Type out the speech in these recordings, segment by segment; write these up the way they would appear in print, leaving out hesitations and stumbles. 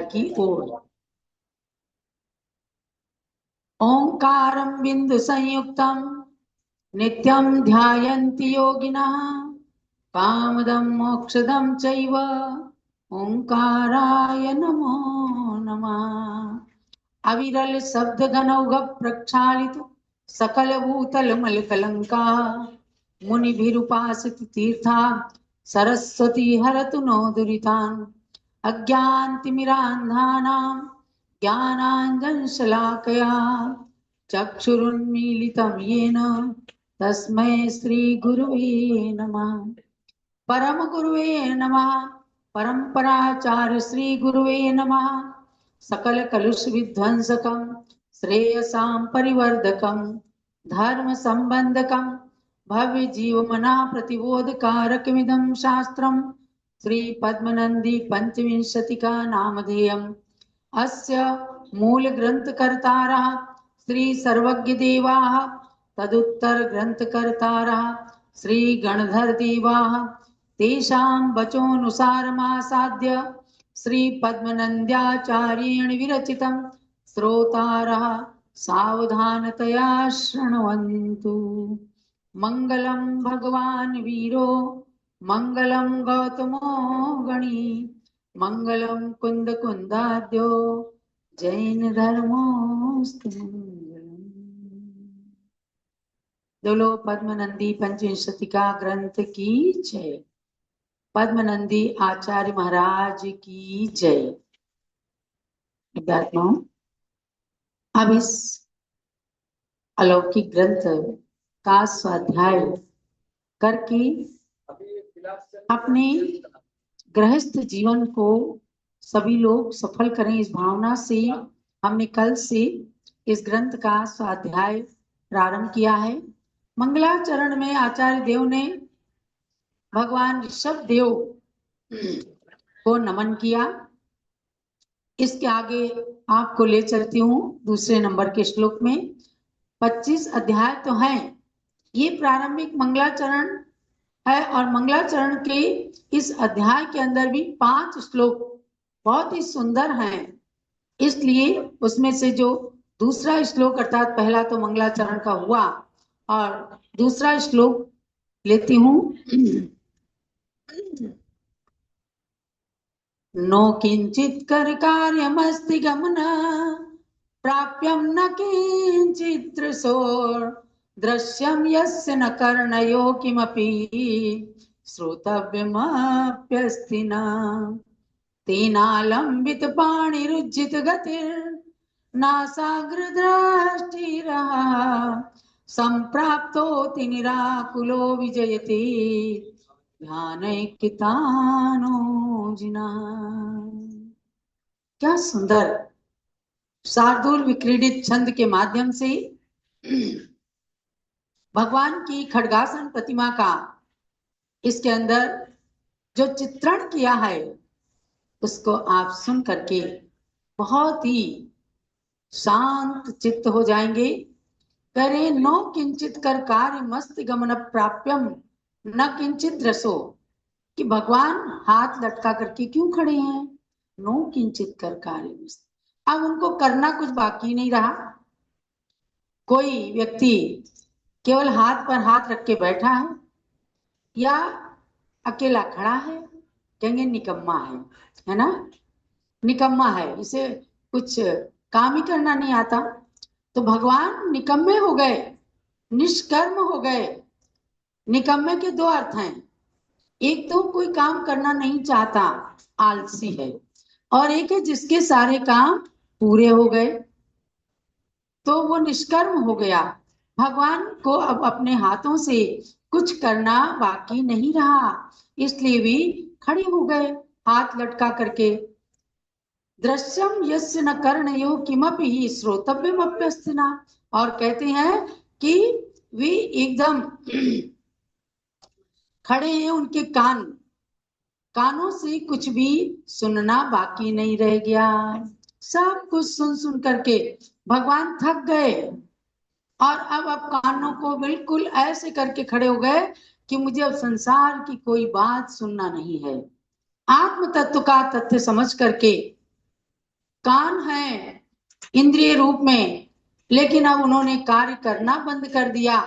की ओर। ओंकारं बिंदु संयुक्तम नित्यं ध्यायन्ति योगिनः कामदं मोक्षदं चैव ओंकाराय नमो नमः। अविरल शब्द गणौघ प्रक्षालित सकल भूतल मल कलंका मुनिभिरुपासित तीर्था सरस्वती हरतु नो दुरितान् अज्ञानतिमिरान्धानां ज्ञानाञ्जनशलाकया चक्षुरुन्मीलितं येन तस्मै श्रीगुरुवे नमः। परम गुरुवे नमः। परंपराचार्य श्री गुरुवे नमः। सकल कलुष विध्वंसकं श्रेयसां परिवर्धकं धर्म संबंधकं भव्य जीवमना प्रतिबोधकारकमिदं शास्त्रं श्री पद्मनंदी पंचविंशतिका नामधेयम्। अस्य मूल ग्रंथकर्तारः श्री सर्वज्ञ देवाः तदुत्तर ग्रंथकर्तारः श्री गणधर देवाः तेषां वचोनुसारमासाद्य श्री पद्मनंद्याचार्येण विरचितं श्रोतारः सावधानतया शृण्वन्तु। मंगलम भगवान वीरो मंगलम गौतमो गणी मंगलम कुंद कुंदाद्यो जैन धर्मोस्तु मंगलम। बोलो पद्मनंदी पंचविंशतिका ग्रंथ की जय। पद्मनंदी आचार्य महाराज की जय। अब इस अलौकिक ग्रंथ का स्वाध्याय करके अपने गृहस्थ जीवन को सभी लोग सफल करें, इस भावना से हमने कल से इस ग्रंथ का स्वाध्याय प्रारंभ किया है। मंगलाचरण में आचार्य देव ने भगवान ऋषभ देव को नमन किया। इसके आगे आपको ले चलती हूँ दूसरे नंबर के श्लोक में। 25 अध्याय तो हैं, ये प्रारंभिक मंगलाचरण है और मंगलाचरण के इस अध्याय के अंदर भी 5 श्लोक बहुत ही सुंदर हैं। इसलिए उसमें से जो दूसरा श्लोक अर्थात पहला तो मंगलाचरण का हुआ और दूसरा श्लोक लेती हूँ। नो किंचित कर कार्यमस्ति गमन प्राप्यम न किंचित त्रिशोर दृश्यम यस्य न कर्णयो किमपि श्रोतव्यमप्यस्ति न तेनालंबित पाणिरुज्जित गतिर् नासाग्र दृष्टिरः संप्राप्तोति निराकुलो विजयति ध्यानैक्यतानो जिनः। क्या सुंदर शार्दूल विक्रीडित छंद के माध्यम से भगवान की खड्गासन प्रतिमा का इसके अंदर जो चित्रण किया है उसको आप सुन करके बहुत ही शांत चित्त हो जाएंगे। करे नो किंचित कर कार्य मस्त गमन प्राप्यम न किंचित रसो, कि भगवान हाथ लटका करके क्यों खड़े हैं। नो किंचित कर कार्य मस्त, अब उनको करना कुछ बाकी नहीं रहा। कोई व्यक्ति केवल हाथ पर हाथ रख के बैठा है या अकेला खड़ा है, कहेंगे निकम्मा है ना, निकम्मा है, इसे कुछ काम ही करना नहीं आता। तो भगवान निकम्मे हो गए, निष्कर्म हो गए। निकम्मे के 2 अर्थ हैं, एक तो कोई काम करना नहीं चाहता, आलसी है, और एक है जिसके सारे काम पूरे हो गए तो वो निष्कर्म हो गया। भगवान को अब अपने हाथों से कुछ करना बाकी नहीं रहा, इसलिए भी खड़े हो गए हाथ लटका करके। दृश्यम यस्य न कर्णयो किमपि ही श्रोतव्यम अप्यस्तिना, और कहते हैं कि वे एकदम खड़े हैं, उनके कानों से कुछ भी सुनना बाकी नहीं रह गया। सब कुछ सुन सुन करके भगवान थक गए और अब कानों को बिल्कुल ऐसे करके खड़े हो गए कि मुझे अब संसार की कोई बात सुनना नहीं है। आत्म तत्व का तथ्य समझ करके कान है इंद्रिय रूप में, लेकिन अब उन्होंने कार्य करना बंद कर दिया,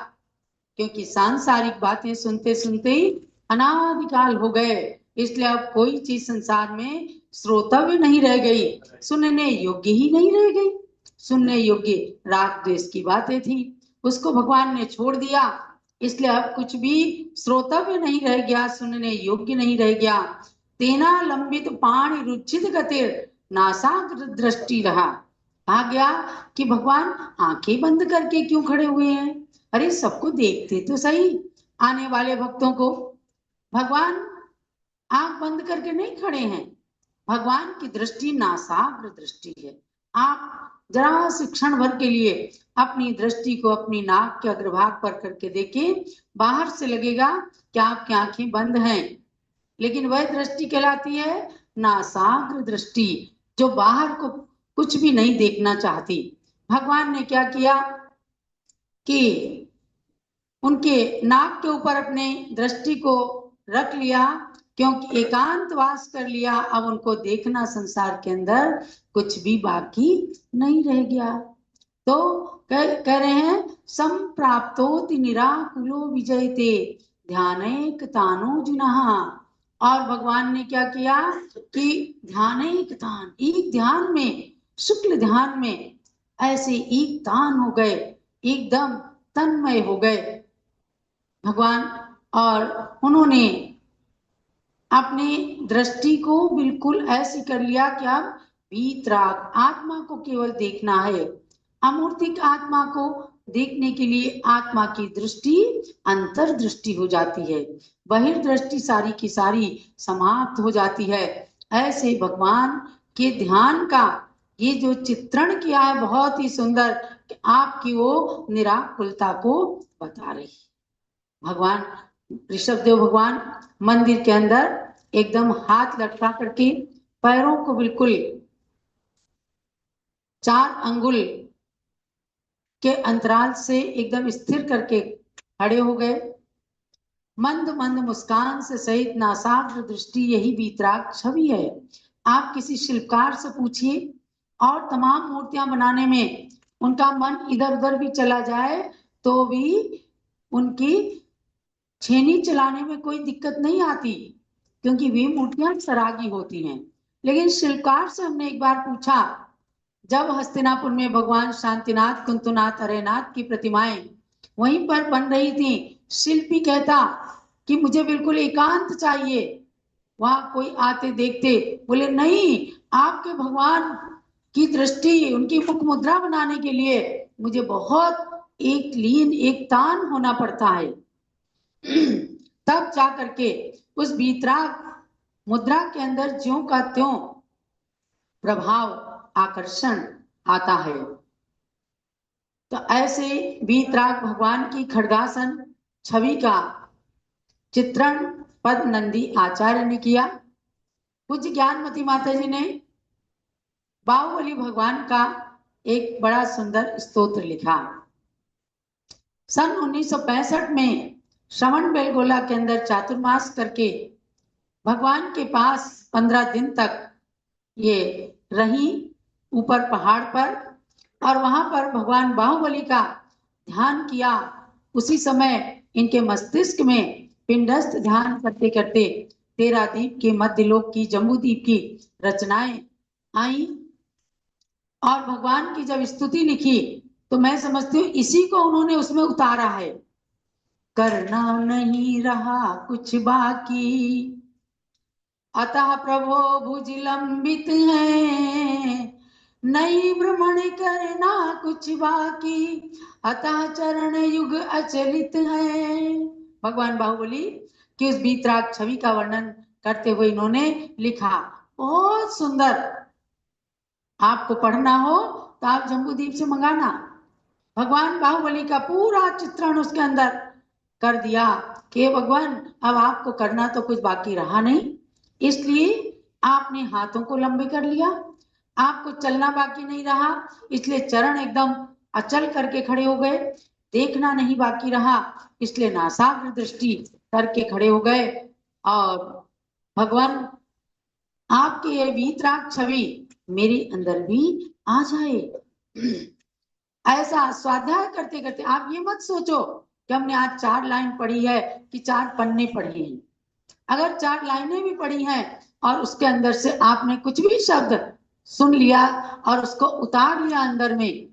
क्योंकि सांसारिक बातें सुनते सुनते ही अनादिकाल हो गए। इसलिए अब कोई चीज संसार में श्रोतव्य नहीं रह गई, सुनने योग्य ही नहीं रह गई। सुनने योग्य राग द्वेष की बातें थी, उसको भगवान ने छोड़ दिया। इसलिए अब कुछ भी श्रोतव्य नहीं रह गया, सुनने योग्य नहीं रह गया। तेना लंबित पाणि रुचित गतिर नासाग्र दृष्टि रहा। कहा गया कि भगवान आंखें बंद करके क्यों खड़े हुए हैं? अरे सबको देखते तो सही, आने वाले भक्तों को। भगवान आंख बंद करके नहीं खड़े हैं, भगवान की दृष्टि नासाग्र दृष्टि है। आप जरा से क्षण भर के लिए अपनी दृष्टि को अपनी नाक के अग्रभाग पर करके देखें, बाहर से लगेगा कि आपकी आंखें बंद हैं, लेकिन वह दृष्टि कहलाती है नासाग्र दृष्टि, जो बाहर को कुछ भी नहीं देखना चाहती। भगवान ने क्या किया कि उनके नाक के ऊपर अपने दृष्टि को रख लिया, क्योंकि एकांतवास कर लिया। अब उनको देखना संसार के अंदर कुछ भी बाकी नहीं रह गया। तो कह रहे हैं संप्राप्तोति निराकुलो विजयते ध्यानैक तानो जिनहा। और भगवान ने क्या किया कि ध्यानैक तान, एक ध्यान में, शुक्ल ध्यान में ऐसे एक तान हो गए, एकदम तन्मय हो गए भगवान। और उन्होंने अपनी दृष्टि को बिल्कुल ऐसी कर लिया कि अब वीतराग आत्मा को केवल देखना है। अमूर्तिक आत्मा को देखने के लिए आत्मा की दृष्टि अंतर्दृष्टि हो जाती है, बहिर्दृष्टि सारी की सारी समाप्त हो जाती है। ऐसे भगवान के ध्यान का ये जो चित्रण किया है बहुत ही सुंदर, कि आपकी वो निराकुलता को बता रही। भगवान ऋषभदेव भगवान मंदिर के अंदर एकदम हाथ लटका करके पैरों को बिल्कुल 4 अंगुल के अंतराल से एकदम स्थिर करके खड़े हो गए। मंद मंद मुस्कान से सहित नासाग्र दृष्टि, यही वीतराग छवि है। आप किसी शिल्पकार से पूछिए, और तमाम मूर्तियां बनाने में उनका मन इधर उधर भी चला जाए तो भी उनकी छेनी चलाने में कोई दिक्कत नहीं आती, क्योंकि वे मूर्तियां सरागी होती हैं। लेकिन शिल्पकार से हमने एक बार पूछा, जब हस्तिनापुर में भगवान शांतिनाथ, कुंतुनाथ, अरेनाथ की प्रतिमाएं वहीं पर बन रही थी, शिल्पी कहता कि मुझे बिल्कुल एकांत चाहिए, वहां कोई आते देखते, बोले नहीं, आपके भगवान की दृष्टि, उनकी मुख मुद्रा बनाने के लिए मुझे बहुत एक लीन, एक तान होना पड़ता है। तब जा करके उस वीतराग मुद्रा के अंदर ज्यों का त्यों प्रभाव, आकर्षण आता है। तो ऐसे वीतराग भगवान की खड्गासन छवि का चित्रण पद नंदी आचार्य ने किया। पूज्य ज्ञानमती माता जी ने बाहुबली भगवान का एक बड़ा सुंदर स्तोत्र लिखा। सन 1965 में श्रवण बेलगोला के अंदर चातुर्मास करके भगवान के पास 15 दिन तक ये रही, ऊपर पहाड़ पर, और वहां पर भगवान बाहुबली का ध्यान किया। उसी समय इनके मस्तिष्क में पिंडस्थ ध्यान करते करते 13 द्वीप के मध्यलोक की, जम्बूद्वीप की रचनाएं आई। और भगवान की जब स्तुति लिखी तो मैं समझती हूँ इसी को उन्होंने उसमें उतारा है। करना नहीं रहा कुछ बाकी, अतः प्रभो भुज लंबित है, नई भ्रमण करना कुछ बाकी, अतः चरण युग अचलित है। भगवान बाहुबली की उस वीतराग छवि का वर्णन करते हुए इन्होंने लिखा, बहुत सुंदर। आपको पढ़ना हो तो आप जम्बूद्वीप से मंगाना। भगवान बाहुबली का पूरा चित्रण उसके अंदर कर दिया कि भगवान अब आपको करना तो कुछ बाकी रहा नहीं, इसलिए आपने हाथों को लंबे कर लिया, आपको चलना बाकी नहीं रहा, इसलिए चरण एकदम अचल करके खड़े हो गए, देखना नहीं बाकी रहा, इसलिए नासाग्र दृष्टि करके खड़े हो गए। और भगवान आपकी ये वीतराग छवि मेरे अंदर भी आ जाए। ऐसा स्वाध्याय करते करते आप ये मत सोचो कि हमने आज 4 लाइन पढ़ी है कि 4 पन्ने पढ़े हैं। अगर 4 लाइनें भी पढ़ी हैं और उसके अंदर से आपने कुछ भी शब्द सुन लिया और उसको उतार लिया अंदर में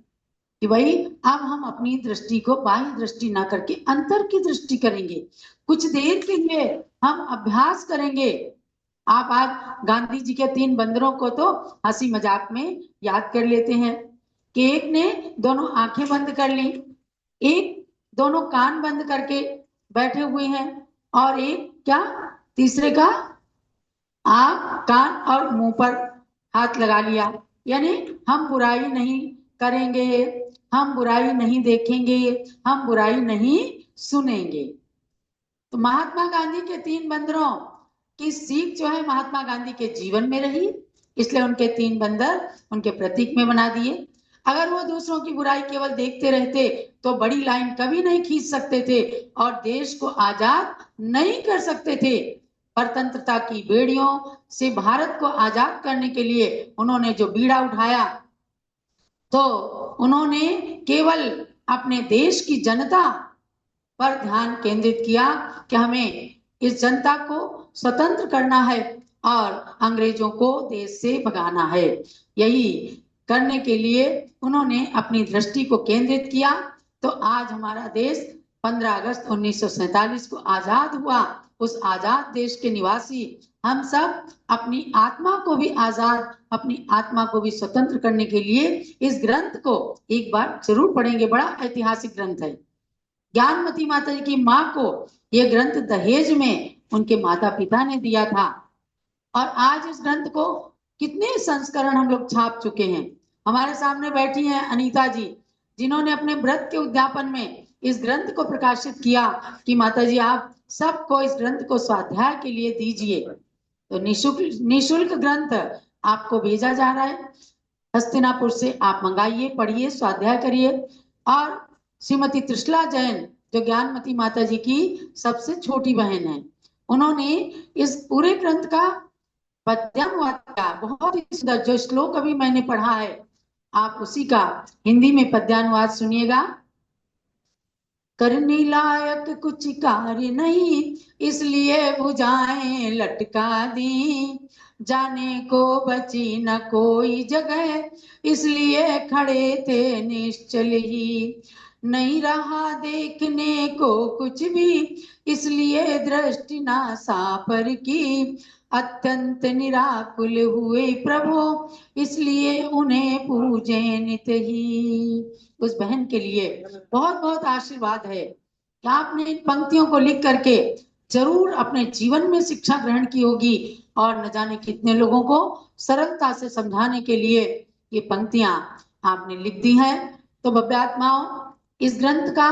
कि भाई अब हम अपनी दृष्टि को बाह्य दृष्टि ना करके अंतर की दृष्टि करेंगे, कुछ देर के लिए हम अभ्यास करेंगे। आप आज गांधी जी के 3 बंदरों को तो हंसी मजाक में याद कर लेते हैं कि एक ने दोनों आंखें बंद कर ली, एक दोनों कान बंद करके बैठे हुए हैं और एक क्या तीसरे का आंख कान और मुंह पर हाथ लगा लिया। यानी हम बुराई नहीं करेंगे, हम बुराई नहीं देखेंगे, हम बुराई नहीं सुनेंगे। तो महात्मा गांधी के 3 बंदरों की सीख जो है महात्मा गांधी के जीवन में रही, इसलिए उनके 3 बंदर उनके प्रतीक में बना दिए। अगर वो दूसरों की बुराई केवल देखते रहते तो बड़ी लाइन कभी नहीं खींच सकते थे और देश को आजाद नहीं कर सकते थे। परतंत्रता की बेड़ियों से भारत को आजाद करने के लिए उन्होंने जो बीड़ा उठाया तो उन्होंने केवल अपने देश की जनता पर ध्यान केंद्रित किया कि हमें इस जनता को स्वतंत्र करना है और अंग्रेजों को देश से भगाना है। यही करने के लिए उन्होंने अपनी दृष्टि को केंद्रित किया। तो आज हमारा देश 15 अगस्त 1947 को आजाद हुआ। उस आजाद देश के निवासी हम सब अपनी आत्मा को भी आजाद, अपनी आत्मा को भी स्वतंत्र करने के लिए इस ग्रंथ को एक बार जरूर पढ़ेंगे। बड़ा ऐतिहासिक ग्रंथ है। ज्ञानमती माता जी की माँ को यह ग्रंथ दहेज में उनके माता पिता ने दिया था और आज इस ग्रंथ को कितने संस्करण हम लोग छाप चुके हैं। हमारे सामने बैठी हैं अनीता जी, जिन्होंने अपने व्रत के उद्यापन में इस ग्रंथ को प्रकाशित किया कि माता जी आप सबको इस ग्रंथ को स्वाध्याय के लिए दीजिए। तो निशुल्क ग्रंथ आपको भेजा जा रहा है। हस्तिनापुर से आप मंगाइए, पढ़िए, स्वाध्याय करिए। और श्रीमती त्रिशला जैन जो ज्ञानमती माता जी की सबसे छोटी बहन है, उन्होंने इस पूरे ग्रंथ का पद्यानुवाद किया। बहुत ही सुंदर जो श्लोक अभी मैंने पढ़ा है आप उसी का हिंदी में पद्यानुवाद सुनिएगा। करने लायक कुछ कार्य नहीं इसलिए भुजाएं लटका दी, जाने को बची न कोई जगह इसलिए खड़े थे निश्चल ही, नहीं रहा देखने को कुछ भी इसलिए दृष्टि ना सापर की, अत्यंत निराकुल हुए प्रभु इसलिए उन्हें पूजे नित ही। उस बहन के लिए बहुत बहुत आशीर्वाद है कि आपने इन पंक्तियों को लिख करके जरूर अपने जीवन में शिक्षा ग्रहण की होगी और न जाने कितने लोगों को सरलता से समझाने के लिए ये पंक्तियां आपने लिख दी हैं। तो भव्यात्माओं, इस ग्रंथ का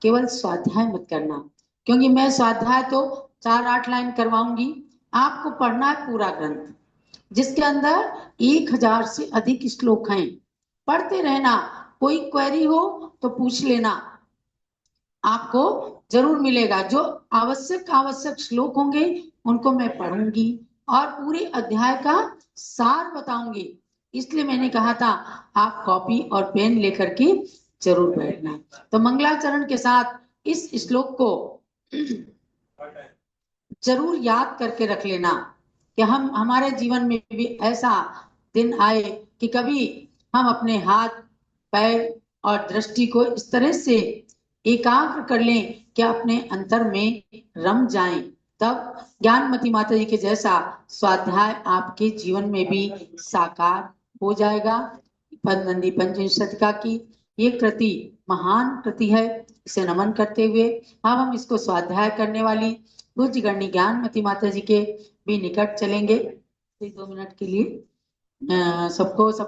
केवल स्वाध्याय मत करना, क्योंकि मैं स्वाध्याय तो 4-8 लाइन करवाऊंगी, आपको पढ़ना है पूरा ग्रंथ जिसके अंदर 1000 से अधिक श्लोक हैं। पढ़ते रहना, कोई क्वेरी हो तो पूछ लेना, आपको जरूर मिलेगा। जो आवश्यक श्लोक होंगे उनको मैं पढ़ूंगी और पूरे अध्याय का सार बताऊंगी। इसलिए मैंने कहा था आप कॉपी और पेन लेकर के जरूर बैठना। तो मंगलाचरण के साथ इस श्लोक को जरूर याद करके रख लेना कि हम हमारे जीवन में भी ऐसा दिन आए कि कभी हम अपने हाथ पैर और दृष्टि को इस तरह से एकाग्र कर लें कि अपने अंतर में रम जाएं। तब ज्ञानमती माता जी के जैसा स्वाध्याय आपके जीवन में भी साकार हो जाएगा। नंदी पंचम शतिका की ये कृति महान कृति है। इसे नमन करते हुए अब हम इसको स्वाध्याय करने वाली पूज्य गणनी ज्ञानमती माता जी के भी निकट चलेंगे 2 मिनट के लिए। सबको सब